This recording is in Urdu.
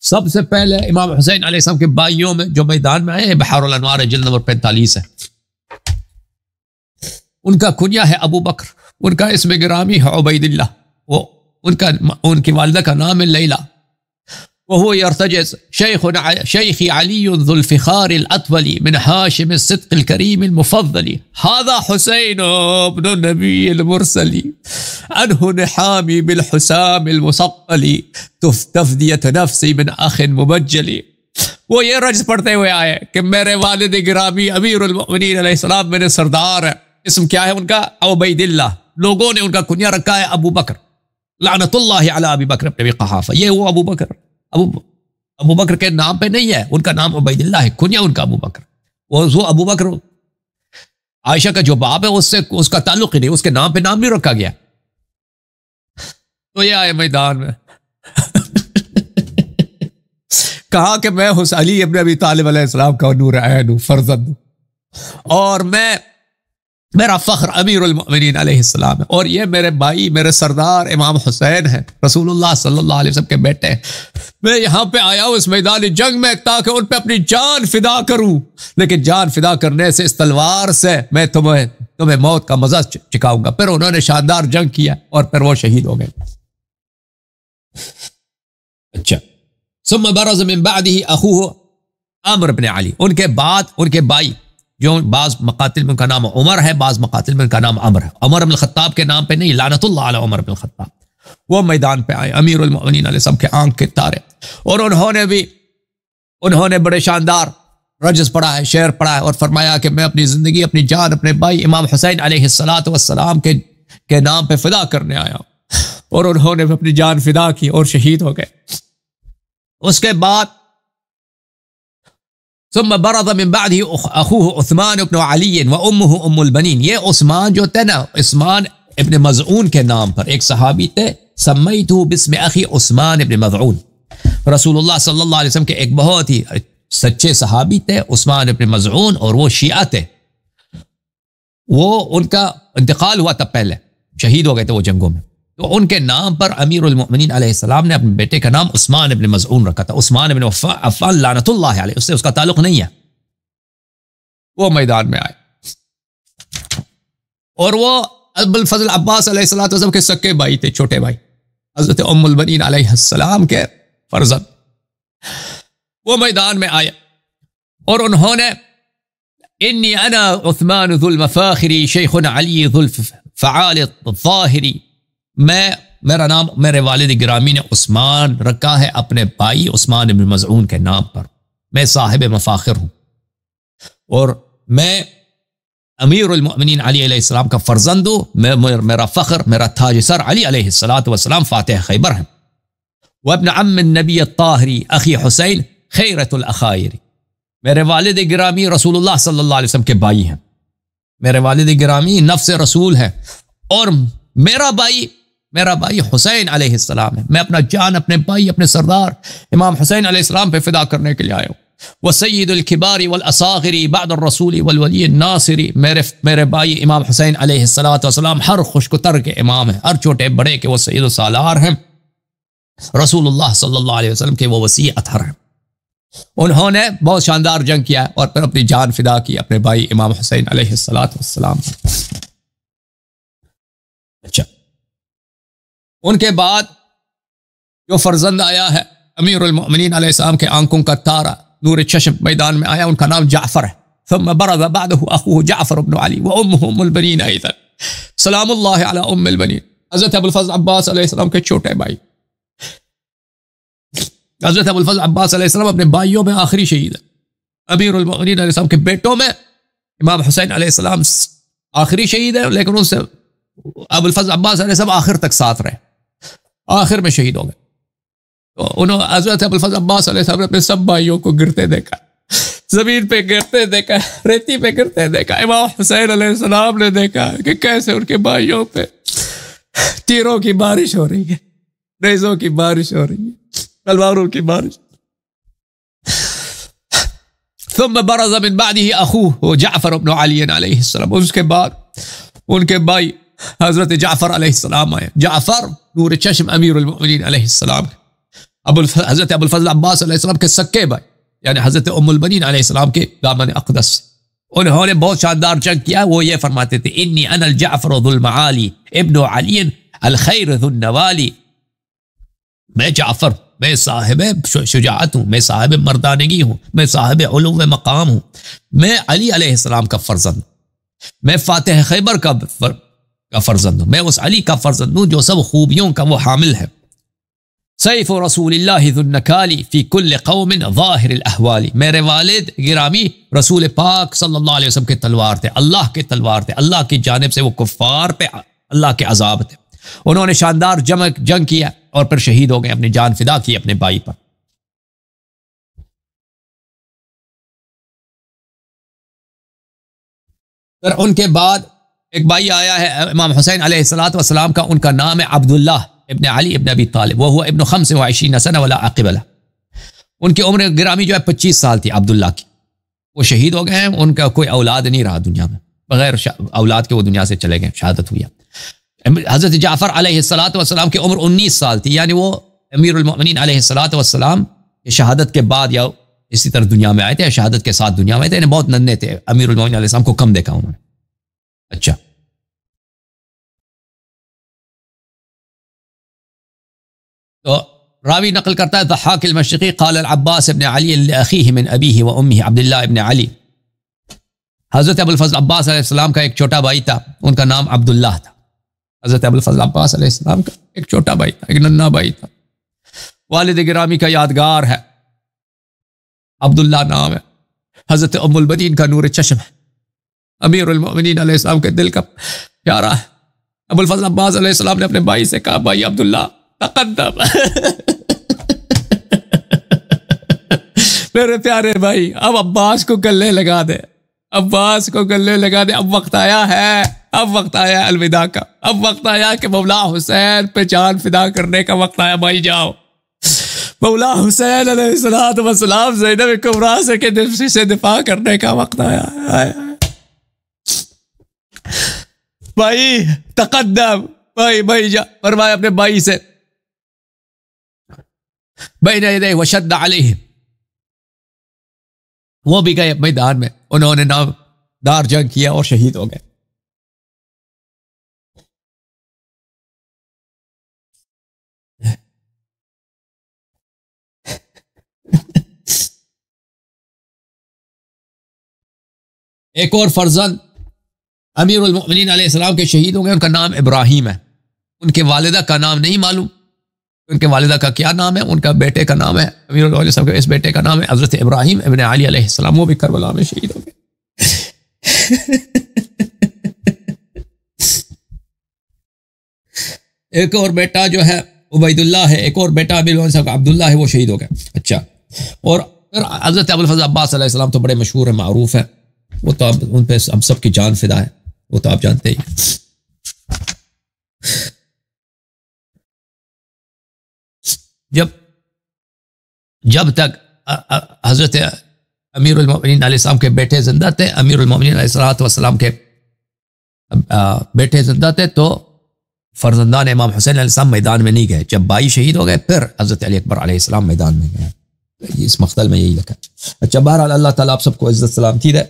سب سے پہلے امام حسین علیہ السلام کے بھائیوں میں جو میدان میں آئے، بحار الانوار جلد نمبر 45 ہے، ان کا کنیا ہے ابو بکر، ان کا اسم گرامی ہے عبید اللہ، ان کی والدہ کا نام ہے لیلہ، وهو يرتجز شيخ علي ذو الفخار الأطول من هاشم الصدق الكريم المفضل، هذا حسين ابن النبي المرسل عنه نحامي بالحسام المصقل تفدية نفسي من أخ مبجل۔ وہ یہ رجز پڑھتے ہوئے آئے کہ میرے والد گرامی امیر المؤمنین علیہ السلام میرے سردار ہیں، اسم کیا ہے ان کا؟ عبید اللہ، لوگوں نے ان کا کنیا رکھا ہے ابو بکر، لعنت اللہ علی ابی بکر ابن ابی قحافہ، یہ وہ ابو بکر، ابو بکر کے نام پہ نہیں ہے، ان کا نام عبید اللہ ہے، کنیا ان کا ابو بکر، وہ ابو بکر عائشہ کا جو باپ ہے اس کا تعلق ہی نہیں، اس کے نام پہ نام نہیں رکھا گیا۔ تو یہ آئے میدان میں کہا کہ میں علی ابن ابی طالب علیہ السلام کا نور عین ہوں، فرزند ہوں، اور میرا فخر امیر المؤمنین علیہ السلام ہے، اور یہ میرے بھائی میرے سردار امام حسین ہیں، رسول اللہ صلی اللہ علیہ وسلم کے بیٹے ہیں، میں یہاں پہ آیا ہوں اس میدان جنگ میں تاکہ ان پہ اپنی جان فدا کروں، لیکن جان فدا کرنے سے اس تلوار سے میں تمہیں موت کا مزہ چکھاؤں گا۔ پھر انہوں نے شاندار جنگ کیا اور پھر وہ شہید ہو گئے۔ اچھا، ثم برز من بعده اخوه عمرو بن علی، ان کے بعد ان کے بھائی جو بعض مقاتل میں ان کا نام عمر ہے، بعض مقاتل میں ان کا نام عمر ہے، عمر بن الخطاب کے نام پہ نہیں، لعنت اللہ علی عمر بن الخطاب، وہ میدان پہ آئے امیر المؤمنین علیہ السلام کے آنکھ کے تارے، اور انہوں نے بڑے شاندار رجز پڑھا ہے، شعر پڑھا ہے، اور فرمایا کہ میں اپنی زندگی، اپنی جان اپنے بھائی امام حسین علیہ السلام کے نام پہ فدا کرنے آیا ہوں، اور انہوں نے اپنی جان فدا کی اور شہید ہو گئے۔ اس کے بعد ثم برز من بعده اخوه عثمان بن علی وامه ام البنین، یہ عثمان جو تھے نا، عثمان ابن مظعون کے نام پر ایک صحابی تھے، سمیتہ باسم اخی عثمان ابن مظعون، رسول اللہ صلی اللہ علیہ وسلم کے ایک بہت ہی سچے صحابی تھے عثمان ابن مظعون، اور وہ شیعہ تھے، وہ ان کا انتقال ہوا تب پہلے شہید ہو گئے تھے وہ جنگوں میں، تو ان کے نام پر امیر المؤمنین علیہ السلام نے اپنے بیٹے کا نام عثمان ابن مظعون رکھا تھا، عثمان ابن عفان لعنت اللہ علیہ، اس سے اس کا تعلق نہیں ہے۔ وہ میدان میں آئے، اور وہ ابو الفضل عباس علیہ السلام کے سکے بھائی تھے، چھوٹے بھائی حضرت ام البنین علیہ السلام کے فرزند، وہ میدان میں آئے، اور انہوں نے انی انا عثمان ذو المفاخر شیخ علی ذو الفعال الظاہری، میرا نام میرے والد گرامی نے عثمان رکھا ہے اپنے بھائی عثمان بن مظعون کے نام پر، میں صاحب مفاخر ہوں، اور میں امیر المؤمنین علی علیہ السلام کا فرزند ہوں، میرا فخر، میرا تاج سر علی علیہ السلام فاتح خیبر ہیں، وابن عم النبی الطاہری اخی حسین خیرت الاخائر، میرے والد گرامی رسول اللہ صلی اللہ علیہ وسلم کے بھائی ہیں، میرے والد گرامی نفس رسول ہیں، اور میرا بھائی حسین علیہ السلام ہے، میں اپنا جان اپنے بھائی اپنے سردار امام حسین علیہ السلام پہ فدا کرنے کے لیے آیا ہوں۔ وسید الکبار والاصاغر بعد الرسول والولی الناصر، میرے بھائی امام حسین علیہ السلام ہر خشک تر کے امام ہیں، ہر چھوٹے بڑے کے وہ سید و سالار ہیں، رسول اللہ صلی اللہ علیہ وسلم کے وہ وسیع اطہر ہیں۔ انہوں نے بہت شاندار جنگ کیا اور پھر اپنی جان فدا کی اپنے بھائی امام حسین علیہ السلام۔ اچھا، ان کے بعد جو فرزند آیا ہے امیر المؤمنین علیہ السلام کے آنکھوں کا تارا، نور چشم، میدان میں آیا، ان کا نام جعفر ہے۔ ثم برز بعده اخوه جعفر بن علی وامه ام البنین ایضا سلام اللہ علی ام البنین، حضرت ابو الفضل عباس علیہ السلام کے چھوٹے بھائی، حضرت ابو الفضل عباس علیہ السلام اپنے بھائیوں میں آخری شہید ہے، امیر المؤمنین علیہ السلام کے بیٹوں میں امام حسین علیہ السلام آخری شہید ہے، لیکن ان سے ابو الفضل عباس علیہ السلام آخر تک ساتھ رہے، آخر میں شہید ہو گئے۔ تو انہوں حضرت ابو الفضل عباس علیہ السلام نے اپنے سب بھائیوں کو گرتے دیکھا، زمین پہ گرتے دیکھا، ریتی پہ گرتے دیکھا، امام حسین علیہ السلام نے دیکھا کہ کیسے ان کے بھائیوں پہ تیروں کی بارش ہو رہی ہے، نیزوں کی بارش ہو رہی ہے، تلواروں کی بارش۔ ثم برز من بعده اخوه جعفر بن علی علیہ السلام، اس کے بعد ان کے بھائی حضرت جعفر علیہ السلام آئے، جعفر نور چشم امیر المؤمنین علیہ السلام، حضرت ابو الفضل عباس علیہ السلام کے سکے بھائی، یعنی حضرت ام البنین علیہ السلام کے دامن اقدس، انہوں نے بہت شاندار جنگ کیا. وہ یہ فرماتے تھے انی انا الجعفر ذو المعالی ابن علی الخیر ذو النوالی، میں جعفر، میں صاحب شجاعت ہوں، میں صاحب مردانگی ہوں، میں صاحب علو مقام ہوں، میں علی علیہ السلام کا فرزند، میں فاتح خیبر کا فرزند ہوں، میں اس علی کا فرزند ہوں جو سب خوبیوں کا وہ حامل ہے. سیف رسول اللہ ذو النکالی فی کل قوم ظاہر الاحوالی، میرے والد گرامی رسول پاک صلی اللہ علیہ وسلم کے تلوار تھے، اللہ کے تلوار تھے، اللہ کی جانب سے وہ کفار پہ اللہ کے عذاب تھے. انہوں نے شاندار جنگ کیا اور پھر شہید ہو گئے، اپنی جان فدا کی اپنے بھائی پر. پھر ان کے بعد ایک بھائی آیا ہے امام حسین علیہ السلام کا، ان کا نام ہے عبداللہ ابن علی ابن ابی طالب، وہ ابن 25 سنہ ولا عقب له. ان کی عمر گرامی جو ہے 25 سال تھی عبداللہ کی. وہ شہید ہو گئے ہیں، ان کا کوئی اولاد نہیں رہا دنیا میں، بغیر اولاد کے وہ دنیا سے چلے گئے، شہادت ہوئی. حضرت جعفر علیہ السلام کی عمر 19 سال تھی، یعنی وہ امیر المؤمنین علیہ السلام کی شہادت کے بعد یا اسی طرح دنیا میں آئے تھے، شہادت کے ساتھ دنیا میں آئے تھے، یعنی بہت ننھے تھے. امیر المؤمنین علیہ السلام کو کم دیکھا انہوں نے. اچھا، تو راوی نقل کرتا ہے ضحاک المشرقی قال العباس ابن علی لأخیہ من ابیہ و امہ عبداللہ ابن علی. حضرت ابو الفضل عباس علیہ السلام کا ایک چھوٹا بھائی تھا، ان کا نام عبداللہ تھا. حضرت ابو الفضل عباس علیہ السلام کا ایک چھوٹا بھائی تھا، ایک ننھا بھائی تھا. والد گرامی کا یادگار ہے، عبداللہ نام ہے. حضرت ام البنین کا نور چشم ہے، امیر المؤمنین علیہ السلام کے دل کا پیارا ہے. ابو الفضل عباس علیہ السلام نے اپنے بھائی سے کہا بھائی عبداللہ تقدم میرے پیارے بھائی، اب عباس کو گلے لگا دے، عباس کو گلے لگا دے. اب وقت آیا ہے، اب وقت آیا الوداع کا، اب وقت آیا کہ مولا حسین پہ جان فدا کرنے کا وقت آیا. بھائی جاؤ، مولا حسین علیہ السلام زینب کبریٰ سے دفاع کرنے کا وقت آیا. بھائی تقدم، بھائی جا، فرمایا اپنے بھائی سے بین یدیہ وشد علیہ. وہ بھی گئے میدان میں، انہوں نے نامدار جنگ کیا اور شہید ہو گئے. ایک اور فرزند امیر المؤمنین علیہ السلام کے شہید ہو گئے، ان کا نام ابراہیم ہے. ان کے والدہ کا نام نہیں معلوم، ان کے والدہ کا کیا نام ہے. ان کا بیٹے کا نام ہے امیر المؤمنین علیہ السلام کے اس بیٹے کا نام ہے حضرت ابراہیم ابن علی علیہ السلام. وہ بھی کربلا میں شہید ہو گئے. ایک اور بیٹا جو ہے عبید اللہ ہے، ایک اور بیٹا امیر المؤمنین صاحب عبداللہ ہے، وہ شہید ہو گئے. اچھا، اور پھر حضرت ابو الفضل عباس علیہ السلام تو بڑے مشہور ہیں، معروف ہیں، وہ تو ان پہ ہم سب کی جان فدا ہے، وہ تو آپ جانتے ہی. جب تک حضرت امیر المؤمنین علیہ السلام کے بیٹے زندہ تھے، امیر المؤمنین علیہ السلام کے بیٹے زندہ تھے، تو فرزندان امام حسین علیہ السلام میدان میں نہیں گئے. جب بھائی شہید ہو گئے پھر حضرت علی اکبر علیہ السلام میدان میں گئے. اس مقتل میں یہی لکھا. اچھا، بہرحال اللہ تعالیٰ آپ سب کو عزت سلامتی دے.